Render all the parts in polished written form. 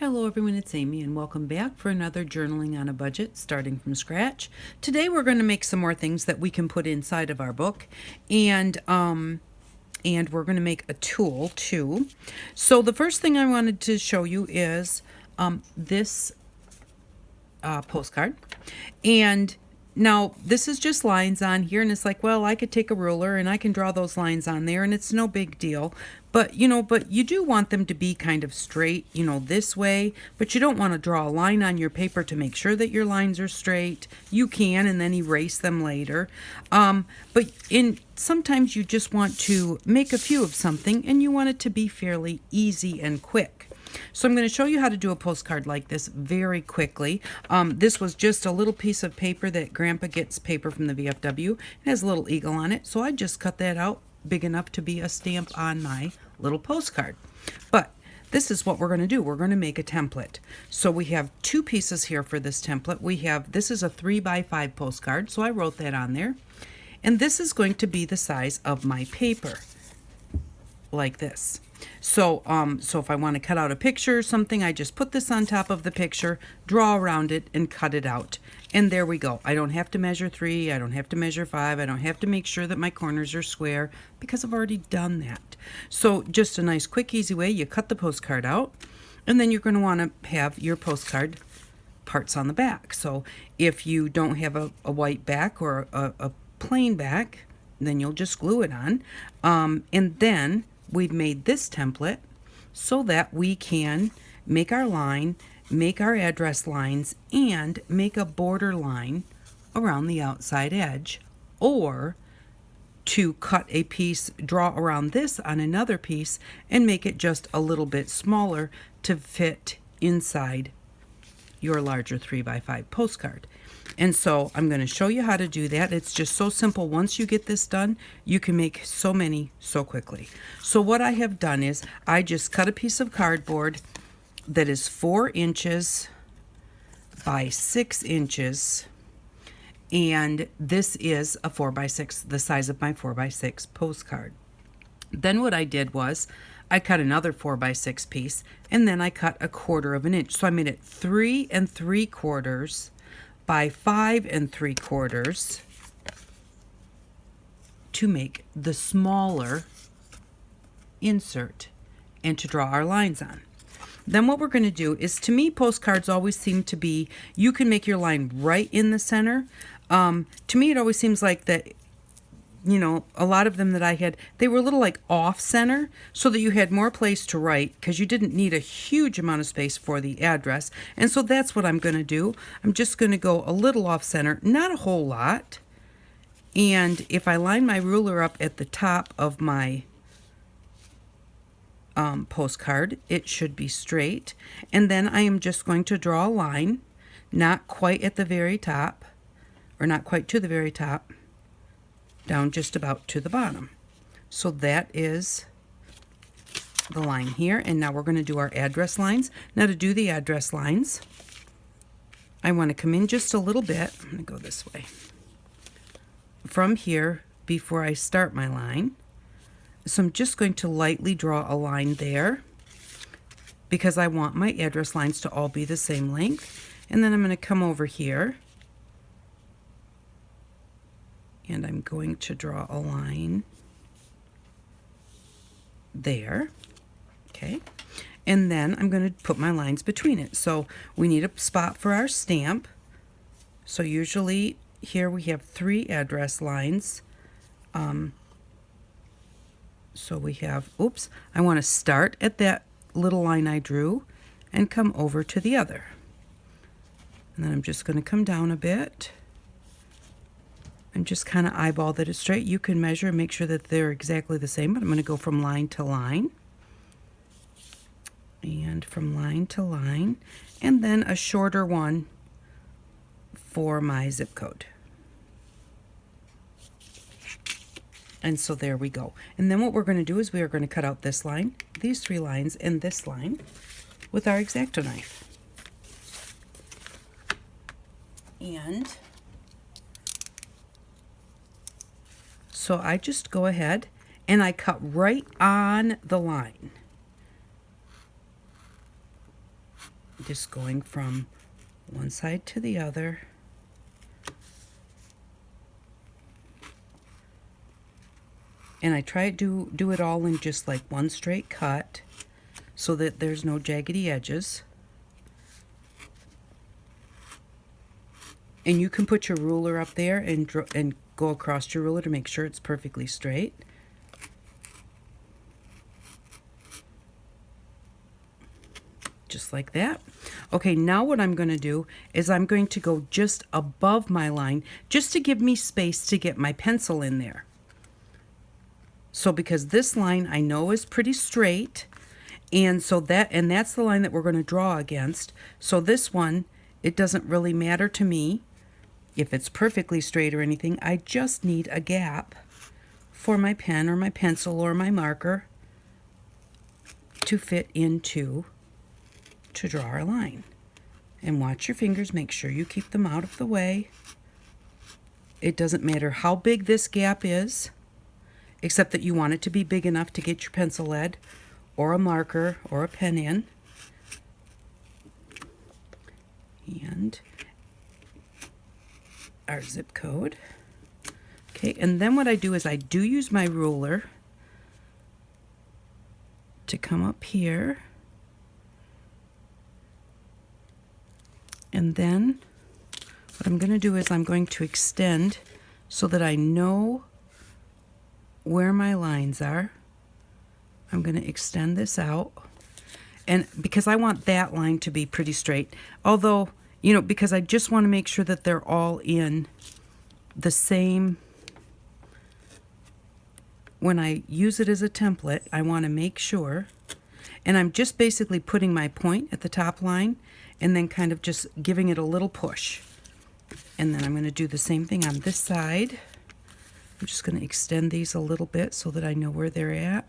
Hello everyone, it's Amy and welcome back for another Journaling on a Budget starting from scratch. Today we're going to make some more things that we can put inside of our book and we're going to make a tool too. So the first thing I wanted to show you is this postcard. And now this is just lines on here, and it's like, well, I could take a ruler and I can draw those lines on there and it's no big deal. But you do want them to be kind of straight, this way, but you don't want to draw a line on your paper to make sure that your lines are straight. You can and then erase them later. But sometimes you just want to make a few of something and you want it to be fairly easy and quick. So I'm going to show you how to do a postcard like this very quickly. This was just a little piece of paper that Grandpa gets paper from the VFW. It has a little eagle on it, so I just cut that out big enough to be a stamp on my little postcard. But this is what we're going to do. We're going to make a template. So we have two pieces here for this template. This is a 3x5 postcard, so I wrote that on there. And this is going to be the size of my paper, like this. So if I want to cut out a picture or something, I just put this on top of the picture, draw around it, and cut it out. And there we go. I don't have to measure 3, I don't have to measure 5, I don't have to make sure that my corners are square because I've already done that. So just a nice, quick, easy way. You cut the postcard out, and then you're going to want to have your postcard parts on the back. So if you don't have a white back or a plain back, then you'll just glue it on. And then we've made this template so that we can make our line, make our address lines, and make a border line around the outside edge, or to cut a piece, draw around this on another piece, and make it just a little bit smaller to fit inside your larger 3x5 postcard. And so I'm going to show you how to do that. It's just so simple. Once you get this done, you can make so many so quickly. So what I have done is I just cut a piece of cardboard that is 4 inches by 6 inches. And this is a 4x6, the size of my 4x6 postcard. Then what I did was I cut another 4x6 piece, and then I cut 1/4 inch. So I made it 3 3/4 by 5 3/4 to make the smaller insert and to draw our lines on. Then what we're going to do is, to me, postcards always seem to be, you can make your line right in the center. To me, it always seems like that, a lot of them that I had, they were a little like off center, so that you had more place to write because you didn't need a huge amount of space for the address. And so that's what I'm going to do. I'm just going to go a little off center, not a whole lot. And if I line my ruler up at the top of my postcard, it should be straight. And then I am just going to draw a line, not quite at the very top, or not quite to the very top, down just about to the bottom. So that is the line here. And now we're going to do our address lines. Now to do the address lines, I want to come in just a little bit. I'm going to go this way. From here, before I start my line. So I'm just going to lightly draw a line there because I want my address lines to all be the same length. And then I'm going to come over here, and I'm going to draw a line there. Okay. And then I'm going to put my lines between it. So we need a spot for our stamp. So usually here we have 3 address lines. So we have, I want to start at that little line I drew and come over to the other. And then I'm just going to come down a bit and just kind of eyeball that it's straight. You can measure and make sure that they're exactly the same, but I'm going to go from line to line. And from line to line. And then a shorter one for my zip code. And so there we go. And then what we're going to do is we are going to cut out this line, these 3 lines, and this line with our X-Acto knife. And so I just go ahead and I cut right on the line. Just going from one side to the other. And I try to do it all in just like one straight cut so that there's no jaggedy edges. And you can put your ruler up there and go across your ruler to make sure it's perfectly straight. Just like that. Okay, now what I'm going to do is I'm going to go just above my line just to give me space to get my pencil in there. So because this line I know is pretty straight, and that's the line that we're going to draw against. So this one, it doesn't really matter to me if it's perfectly straight or anything. I just need a gap for my pen or my pencil or my marker to fit into to draw our line. And watch your fingers, make sure you keep them out of the way. It doesn't matter how big this gap is, except that you want it to be big enough to get your pencil lead or a marker or a pen in. And our zip code. Okay, and then what I do is I do use my ruler to come up here. And then what I'm going to do is I'm going to extend so that I know where my lines are. I'm going to extend this out, and because I want that line to be pretty straight, although, you know, because I just want to make sure that they're all in the same. When I use it as a template, I want to make sure, and I'm just basically putting my point at the top line and then kind of just giving it a little push. And then I'm going to do the same thing on this side. I'm just going to extend these a little bit so that I know where they're at.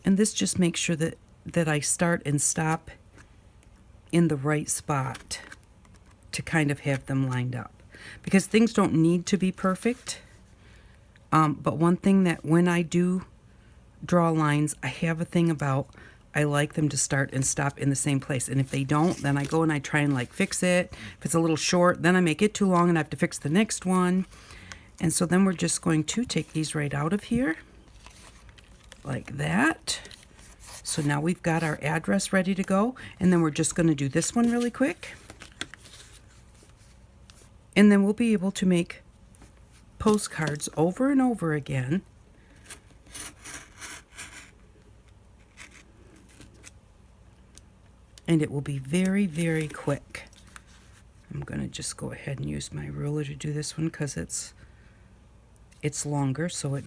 And this just makes sure that I start and stop in the right spot to kind of have them lined up. Because things don't need to be perfect. But one thing that when I do draw lines, I have a thing about I like them to start and stop in the same place. And if they don't, then I go and I try and like fix it. If it's a little short, then I make it too long and I have to fix the next one. And so then we're just going to take these right out of here like that. So now we've got our address ready to go. And then we're just going to do this one really quick. And then we'll be able to make postcards over and over again. And it will be very, very quick. I'm going to just go ahead and use my ruler to do this one because it's longer, so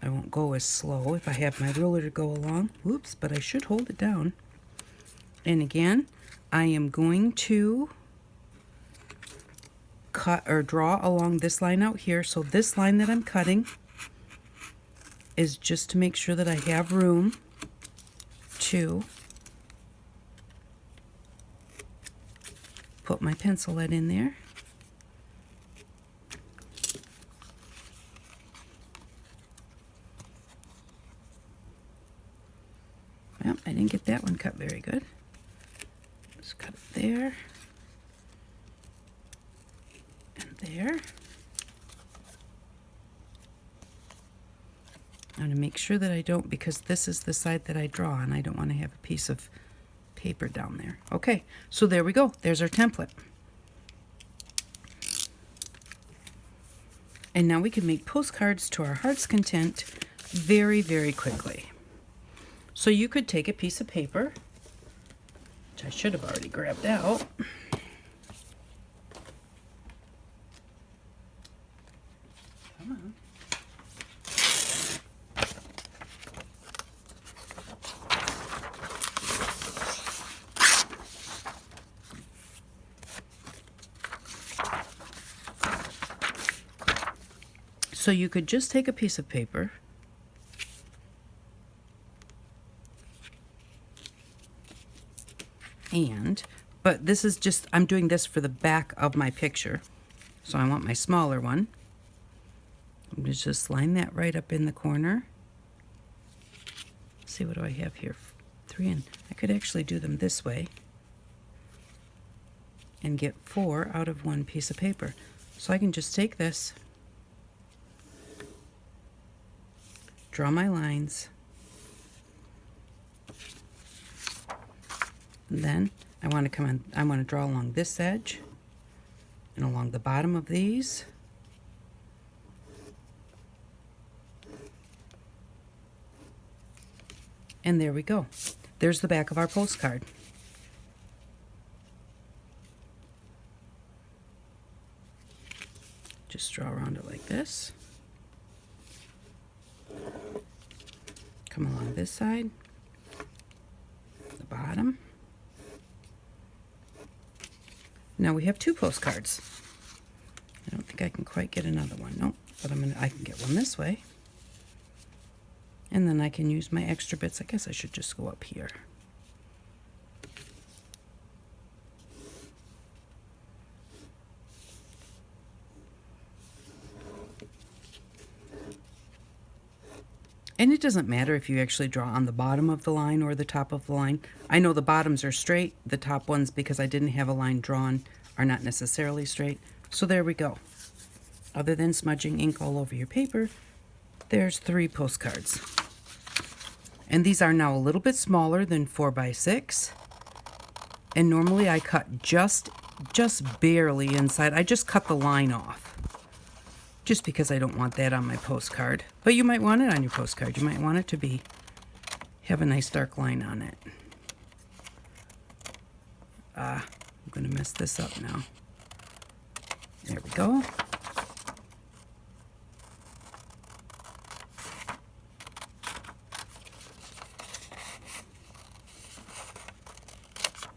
I won't go as slow if I have my ruler to go along. Whoops, but I should hold it down. And again, I am going to cut or draw along this line out here. So this line that I'm cutting is just to make sure that I have room to put my pencil lead in there. Well, I didn't get that one cut very good. Just cut it there and there. I'm going to make sure that I don't, because this is the side that I draw and I don't want to have a piece of paper down there. Okay, so there we go. There's our template. And now we can make postcards to our heart's content very, very quickly. So you could take a piece of paper, which I should have already grabbed out. Come on. So you could just take a piece of paper but this is just, I'm doing this for the back of my picture. So I want my smaller one. I'm going to just line that right up in the corner. Let's see, what do I have here? 3, and I could actually do them this way and get 4 out of 1 piece of paper. So I can just take this, draw my lines, and then I want to draw along this edge and along the bottom of these. And there we go. There's the back of our postcard. Just draw around it like this. Come along this side, the bottom. Now we have 2 postcards. I don't think I can quite get another one. Nope, but I can get one this way. And then I can use my extra bits. I guess I should just go up here. And it doesn't matter if you actually draw on the bottom of the line or the top of the line. I know the bottoms are straight. The top ones, because I didn't have a line drawn, are not necessarily straight. So there we go. Other than smudging ink all over your paper, there's 3 postcards. And these are now a little bit smaller than 4 by 6. And normally I cut just barely inside. I just cut the line off, just because I don't want that on my postcard. But you might want it on your postcard. You might want it to have a nice dark line on it. I'm going to mess this up now. There we go.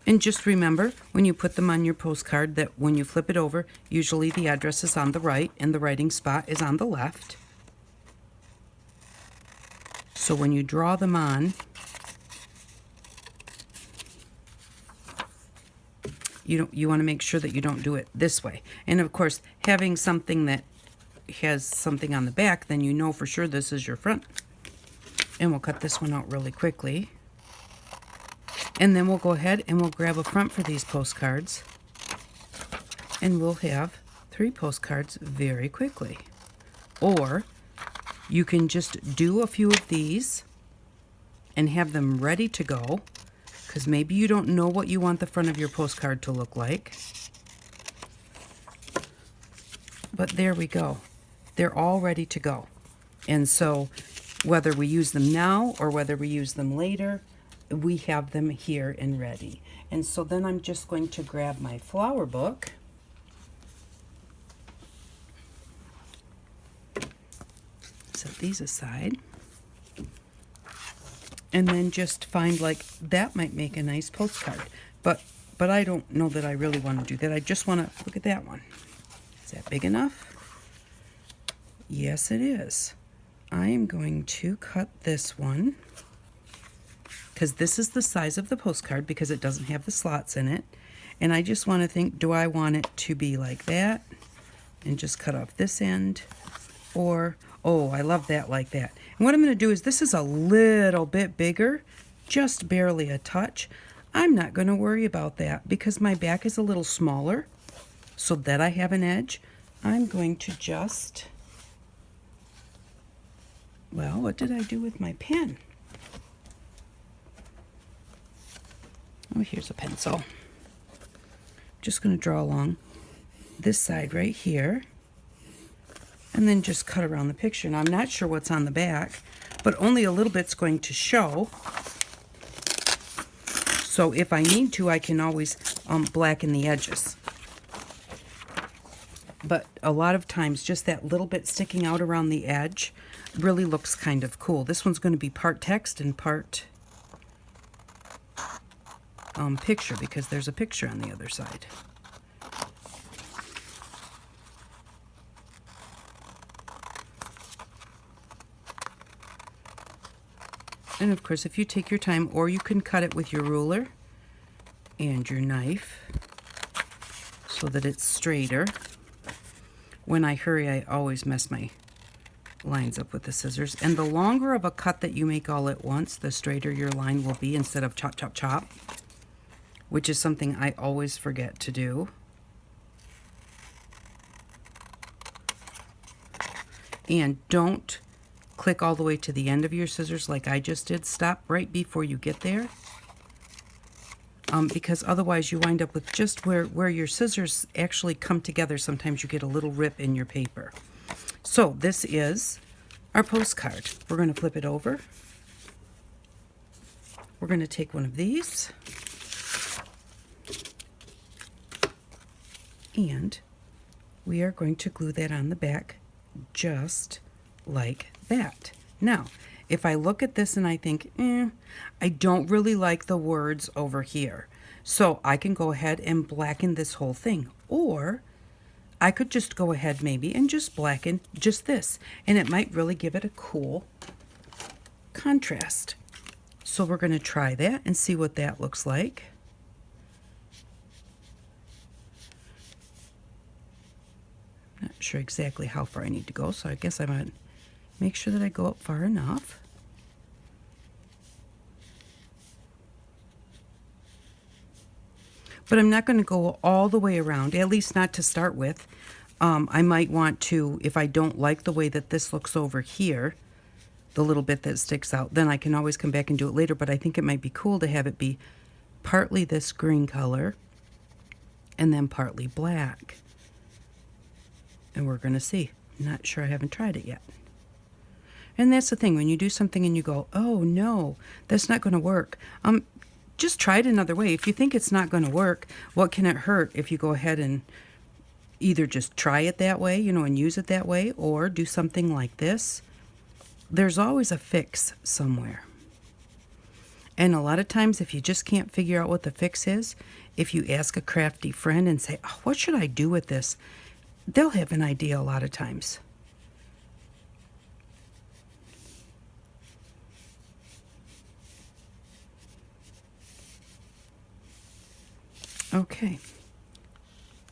And just remember, when you put them on your postcard, that when you flip it over, usually the address is on the right and the writing spot is on the left. So when you draw them on, you want to make sure that you don't do it this way. And of course, having something that has something on the back, then you know for sure this is your front. And we'll cut this one out really quickly. And then we'll go ahead and we'll grab a front for these postcards. And we'll have 3 postcards very quickly. Or you can just do a few of these and have them ready to go, because maybe you don't know what you want the front of your postcard to look like. But there we go. They're all ready to go. And so whether we use them now or whether we use them later, we have them here and ready. And so then I'm just going to grab my flower book. Set these aside. And then just find, like, that might make a nice postcard. But I don't know that I really want to do that. I just want to look at that one. Is that big enough? Yes, it is. I am going to cut this one, because this is the size of the postcard, because it doesn't have the slots in it. And I just want to think, do I want it to be like that and just cut off this end? Or, oh, I love that like that. And what I'm going to do is, this is a little bit bigger, just barely a touch. I'm not going to worry about that because my back is a little smaller, so that I have an edge. I'm going to just, well, what did I do with my pen? Oh, here's a pencil. Just going to draw along this side right here, and then just cut around the picture. Now, I'm not sure what's on the back, but only a little bit's going to show. So if I need to, I can always blacken the edges. But a lot of times, just that little bit sticking out around the edge really looks kind of cool. This one's going to be part text and part picture, because there's a picture on the other side. And of course, if you take your time, or you can cut it with your ruler and your knife so that it's straighter. When I hurry, I always mess my lines up with the scissors. And the longer of a cut that you make all at once, the straighter your line will be instead of chop, chop, chop, which is something I always forget to do. And don't click all the way to the end of your scissors like I just did. Stop right before you get there. Because otherwise you wind up with just where your scissors actually come together. Sometimes you get a little rip in your paper. So this is our postcard. We're going to flip it over. We're going to take one of these. And we are going to glue that on the back just like that. Now, if I look at this and I think, I don't really like the words over here, so I can go ahead and blacken this whole thing. Or I could just go ahead maybe and just blacken just this, and it might really give it a cool contrast. So we're going to try that and see what that looks like. Not sure exactly how far I need to go, so I guess I might make sure that I go up far enough. But I'm not going to go all the way around, at least not to start with. I might want to, if I don't like the way that this looks over here, the little bit that sticks out, then I can always come back and do it later. But I think it might be cool to have it be partly this green color and then partly black. And we're going to see. I'm not sure, I haven't tried it yet. And that's the thing, when you do something and you go, oh no, that's not going to work. Just try it another way. If you think it's not going to work, what can it hurt if you go ahead and either just try it that way, you know, and use it that way, or do something like this? There's always a fix somewhere. And a lot of times, if you just can't figure out what the fix is, if you ask a crafty friend and say, oh, what should I do with this? They'll have an idea a lot of times. Okay,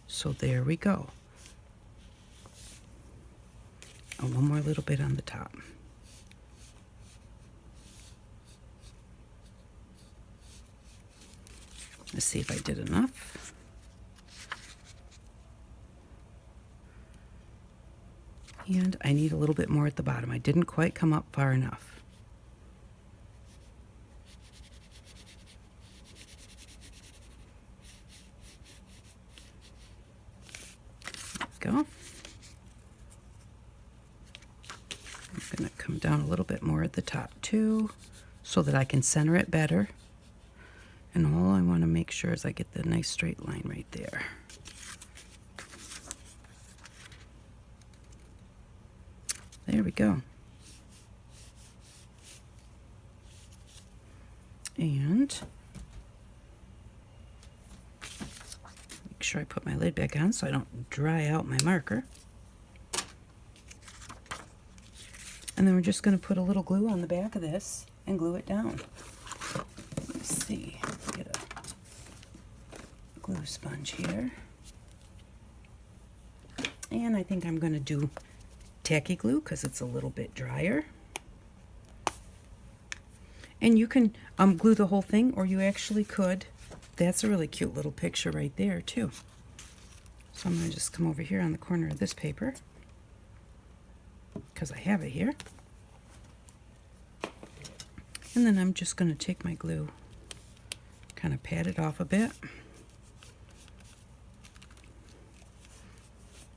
so there we go. And one more little bit on the top. Let's see if I did enough. And I need a little bit more at the bottom. I didn't quite come up far enough. Go. I'm going to come down a little bit more at the top too, so that I can center it better. And all I want to make sure is I get the nice straight line right there. There we go. And make sure I put my lid back on so I don't dry out my marker. And then we're just going to put a little glue on the back of this and glue it down. Let's see, get a glue sponge here. And I think I'm going to do tacky glue because it's a little bit drier. And you can glue the whole thing, or you actually could. That's a really cute little picture right there too. So I'm going to just come over here on the corner of this paper because I have it here. And then I'm just going to take my glue, kind of pat it off a bit.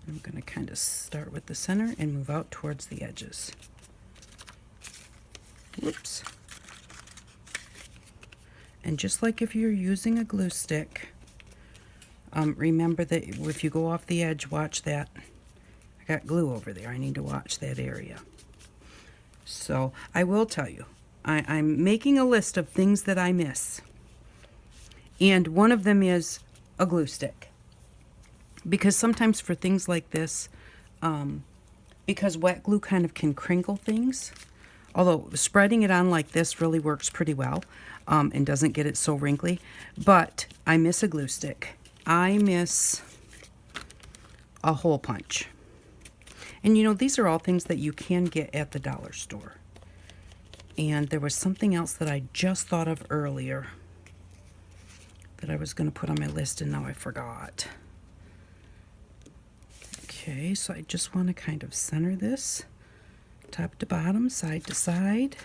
I'm going to kind of start with the center and move out towards the edges. Whoops. And just like if you're using a glue stick, remember that if you go off the edge, watch that. I got glue over there. I need to watch that area. So I will tell you, I'm making a list of things that I miss. And one of them is a glue stick. Because sometimes for things like this, because wet glue kind of can crinkle things, although spreading it on like this really works pretty well and doesn't get it so wrinkly. But I miss a glue stick. I miss a hole punch. And you know, these are all things that you can get at the dollar store. And there was something else that I just thought of earlier that I was going to put on my list, and now I forgot. Okay, so I just want to kind of center this top to bottom, side to side.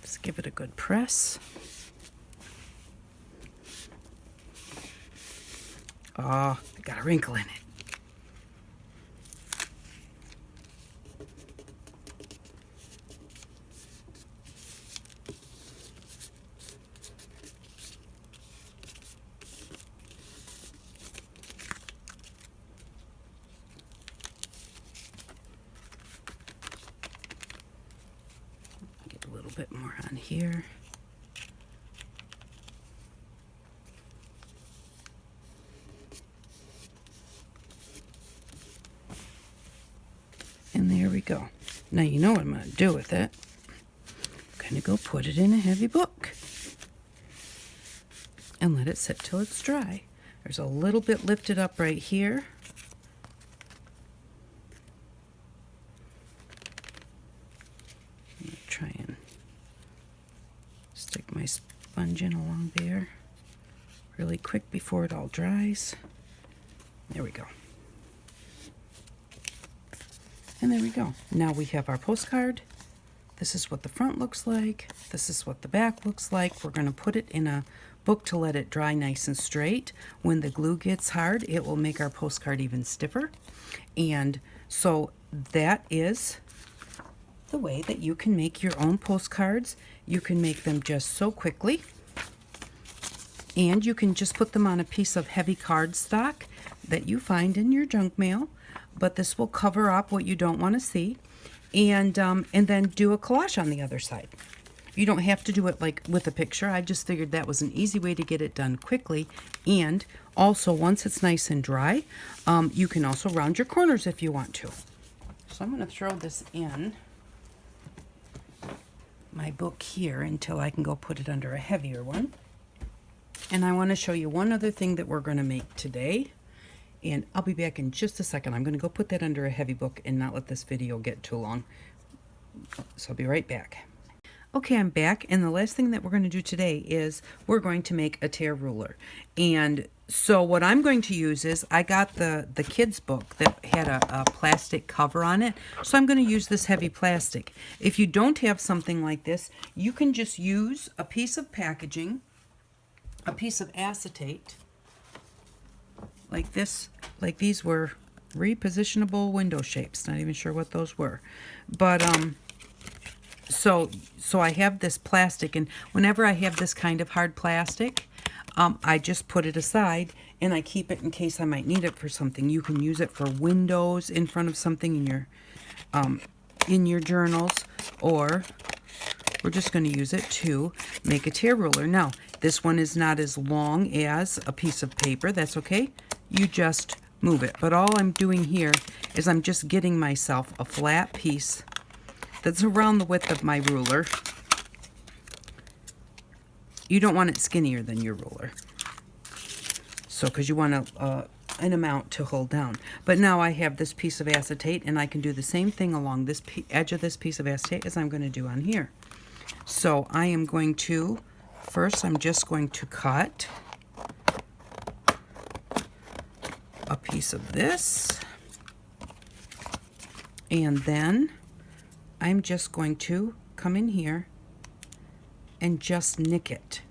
Just give it a good press. Oh, I got a wrinkle in it. Get a little bit more on here. And there we go. Now you know what I'm going to do with it. I'm going to go put it in a heavy book and let it sit till it's dry. There's a little bit lifted up right here. I'm going to try and stick my sponge in along there really quick before it all dries. There we go. And there we go. Now we have our postcard. This is what the front looks like. This is what the back looks like. We're going to put it in a book to let it dry nice and straight. When the glue gets hard, it will make our postcard even stiffer. And so that is the way that you can make your own postcards. You can make them just so quickly. And you can just put them on a piece of heavy cardstock that you find in your junk mail. But this will cover up what you don't want to see, and then do a collage on the other side. You don't have to do it like with a picture. I just figured that was an easy way to get it done quickly. And also, once it's nice and dry, you can also round your corners if you want to. So I'm going to throw this in my book here until I can go put it under a heavier one. And I want to show you one other thing that we're going to make today. And I'll be back in just a second. I'm going to go put that under a heavy book and not let this video get too long. So I'll be right back. Okay, I'm back. And the last thing that we're going to do today is we're going to make a tear ruler. And so what I'm going to use is I got the kids book that had a plastic cover on it. So I'm going to use this heavy plastic. If you don't have something like this, you can just use a piece of packaging, a piece of acetate, like this, like these were repositionable window shapes. Not even sure what those were. But so I have this plastic, and whenever I have this kind of hard plastic, I just put it aside and I keep it in case I might need it for something. You can use it for windows in front of something in your journals, or we're just going to use it to make a tear ruler. Now, this one is not as long as a piece of paper. That's okay. You just move it. But all I'm doing here is I'm just getting myself a flat piece that's around the width of my ruler. You don't want it skinnier than your ruler. So, because you want an amount to hold down. But now I have this piece of acetate, and I can do the same thing along this edge of this piece of acetate as I'm going to do on here. So I am going to, first I'm just going to cut a piece of this, and then I'm just going to come in here and just nick it.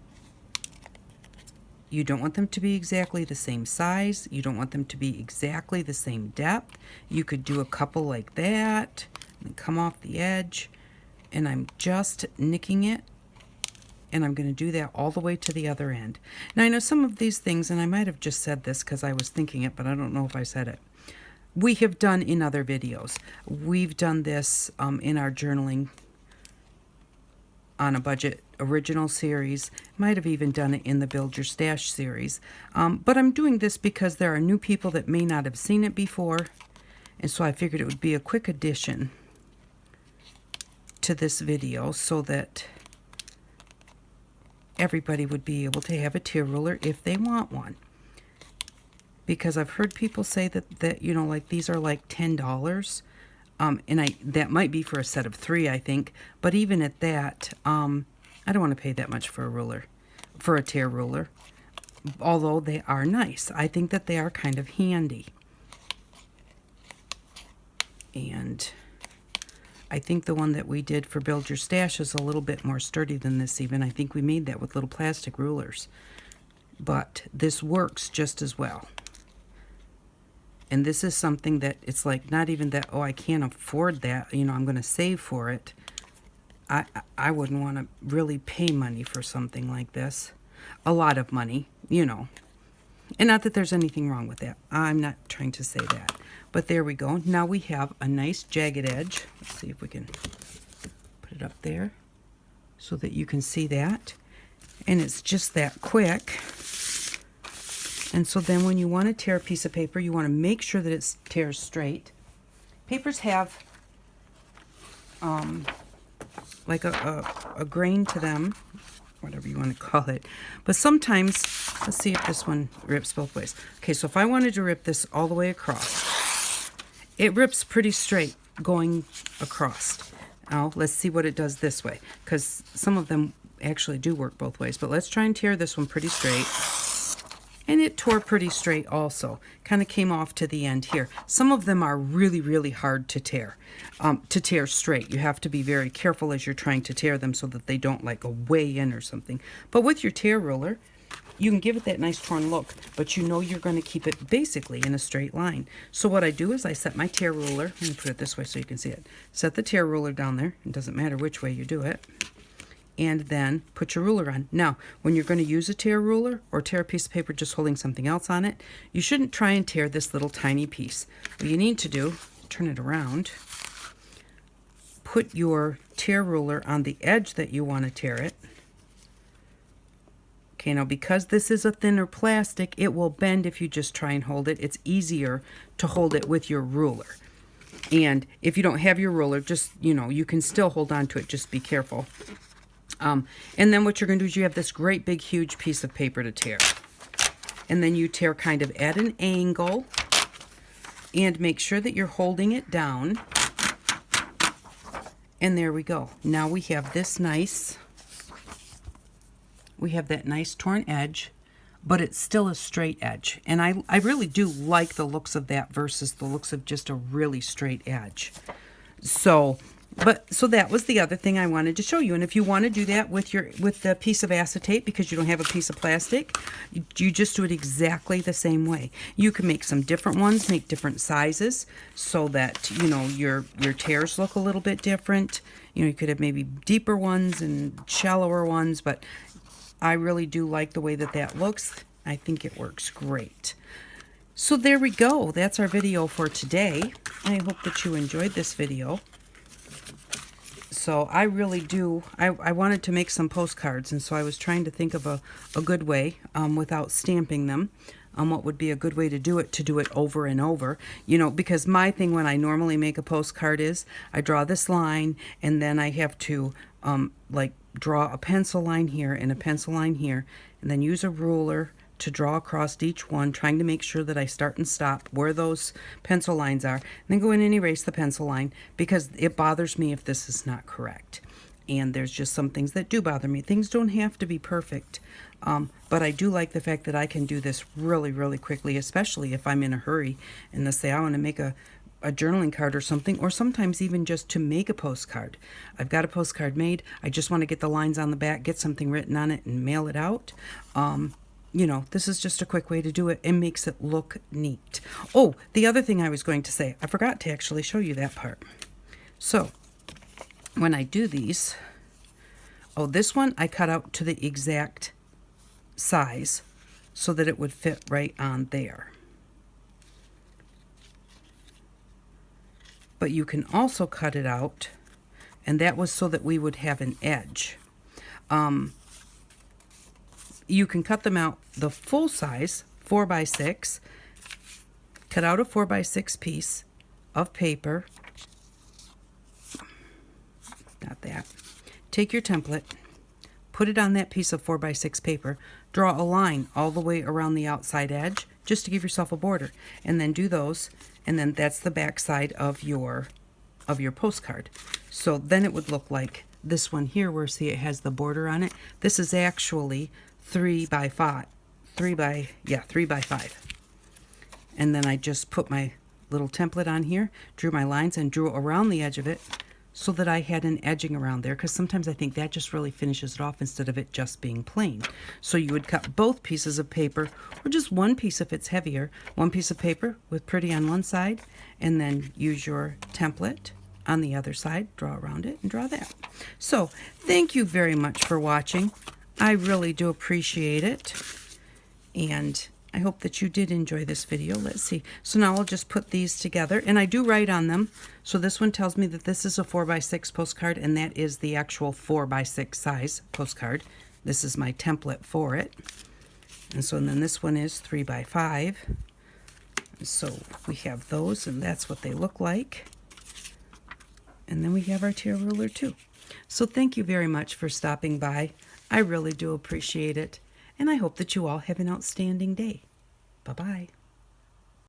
You don't want them to be exactly the same size. You don't want them to be exactly the same depth. You could do a couple like that and come off the edge, and I'm just nicking it. And I'm going to do that all the way to the other end. Now, I know some of these things, and I might have just said this because I was thinking it, but I don't know if I said it. We have done in other videos. We've done this in our journaling on a budget original series. Might have even done it in the Build Your Stash series. But I'm doing this because there are new people that may not have seen it before. And so I figured it would be a quick addition to this video so that everybody would be able to have a tear ruler if they want one. because I've heard people say that you know, like these are like $10. And that might be for a set of 3, I think. But even at that, I don't want to pay that much for a ruler, for a tear ruler. Although they are nice. I think that they are kind of handy. And I think the one that we did for Build Your Stash is a little bit more sturdy than this even. I think we made that with little plastic rulers. But this works just as well. And this is something that it's like not even that, oh, I can't afford that, you know, I'm going to save for it. I wouldn't want to really pay money for something like this. A lot of money, you know. And not that there's anything wrong with that. I'm not trying to say that. But there we go. Now we have a nice jagged edge. Let's see if we can put it up there so that you can see that. And it's just that quick. And so then when you want to tear a piece of paper, you want to make sure that it tears straight. Papers have like a grain to them, whatever you want to call it. But sometimes, let's see if this one rips both ways. Okay, so if I wanted to rip this all the way across, it rips pretty straight going across. Now, let's see what it does this way, because some of them actually do work both ways. But let's try and tear this one pretty straight. And it tore pretty straight also. Kind of came off to the end here. Some of them are really, really hard to tear straight. You have to be very careful as you're trying to tear them so that they don't like go way in or something. But with your tear ruler, you can give it that nice torn look, but you know you're going to keep it basically in a straight line. So what I do is I set my tear ruler, let me put it this way so you can see it. Set the tear ruler down there. It doesn't matter which way you do it. And then put your ruler on. Now, when you're going to use a tear ruler or tear a piece of paper just holding something else on it, you shouldn't try and tear this little tiny piece. What you need to do, turn it around, put your tear ruler on the edge that you want to tear it. Okay, now because this is a thinner plastic, it will bend if you just try and hold it. It's easier to hold it with your ruler. And if you don't have your ruler, just, you know, you can still hold on to it. Just be careful. And then what you're going to do is you have this great big huge piece of paper to tear. And then you tear kind of at an angle and make sure that you're holding it down. And there we go. Now we have this nice, we have that nice torn edge, but it's still a straight edge. And I really do like the looks of that versus the looks of just a really straight edge. So that was the other thing I wanted to show you. And if you want to do that with the piece of acetate because you don't have a piece of plastic, you just do it exactly the same way. You can make some different ones, make different sizes so that, you know, your tears look a little bit different. You know, you could have maybe deeper ones and shallower ones, but I really do like the way that looks. I think it works great. So there we go. That's our video for today. I hope that you enjoyed this video. So I really do, I wanted to make some postcards, and so I was trying to think of a good way without stamping them. What would be a good way to do it over and over. You know, because my thing when I normally make a postcard is I draw this line, and then I have to like draw a pencil line here and a pencil line here, and then use a ruler to draw across each one, trying to make sure that I start and stop where those pencil lines are, and then go in and erase the pencil line because it bothers me if this is not correct. And there's just some things that do bother me. Things don't have to be perfect, but I do like the fact that I can do this really, really quickly, especially if I'm in a hurry and let's say I want to make a journaling card or something, or sometimes even just to make a postcard. I've got a postcard made. I just want to get the lines on the back, get something written on it, and mail it out. You know, this is just a quick way to do it and makes it look neat. Oh, the other thing I was going to say, I forgot to actually show you that part. So, when I do these, oh, this one I cut out to the exact size so that it would fit right on there. But you can also cut it out, and that was so that we would have an edge. You can cut them out the full size, 4x6. Cut out a 4x6 piece of paper. Not that. Take your template, put it on that piece of 4x6 paper, draw a line all the way around the outside edge just to give yourself a border, and then do those, and then that's the back side of your postcard. So then it would look like this one here, where see it has the border on it. This is actually 3 by 5. 3 by 5. And then I just put my little template on here, drew my lines, and drew around the edge of it so that I had an edging around there, because sometimes I think that just really finishes it off instead of it just being plain. So you would cut both pieces of paper, or just one piece if it's heavier, one piece of paper with pretty on one side, and then use your template on the other side, draw around it, and draw that. So thank you very much for watching. I really do appreciate it, and I hope that you did enjoy this video. Let's see. So now I'll just put these together, and I do write on them. So this one tells me that this is a 4x6 postcard, and that is the actual 4x6 size postcard. This is my template for it. And so and then this one is 3x5. So we have those, and that's what they look like. And then we have our tear ruler too. So thank you very much for stopping by. I really do appreciate it. And I hope that you all have an outstanding day. Bye-bye.